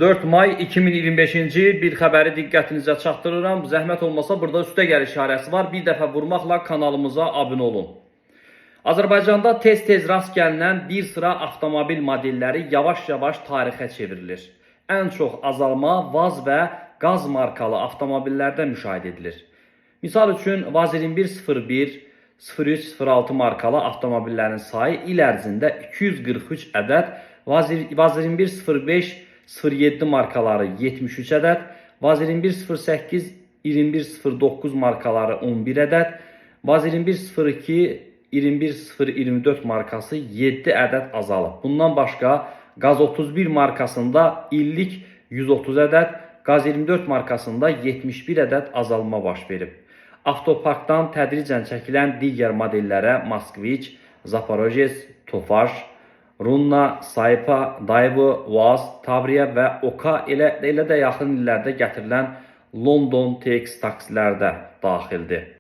4 may 2025-ci il bir xəbəri diqqətinizə çatdırıram. Zəhmət olmasa burada üstə gəl işarəsi var. Bir dəfə vurmaqla kanalımıza abunə olun. Azərbaycanda tez-tez rast gəlinən bir sıra avtomobil modelləri yavaş-yavaş tarixə çevrilir. Ən çox azalma VAZ və qaz markalı avtomobillərdə müşahidə edilir. Misal üçün VAZ 2101, 0306 markalı avtomobillərin sayı il ərzində 243 ədəd, VAZ 2105 07 markaları 73 ədəd, VAZ 2108, 2109 markaları 11 ədəd, VAZ 2102, 21024 markası 7 ədəd azalıb. Bundan başqa Qaz 31 markasında illik 130 ədəd, Qaz 24 markasında 71 ədəd azalma baş verib. Avtoparkdan tədricən çəkilən digər modellərə Moskviç, Zaporojets, Tofaş, Runna, Saypa, Daewoo, Vaz, Tavriya və Oka elə də yaxın illərdə gətirilən London TX taksilərdə daxildir.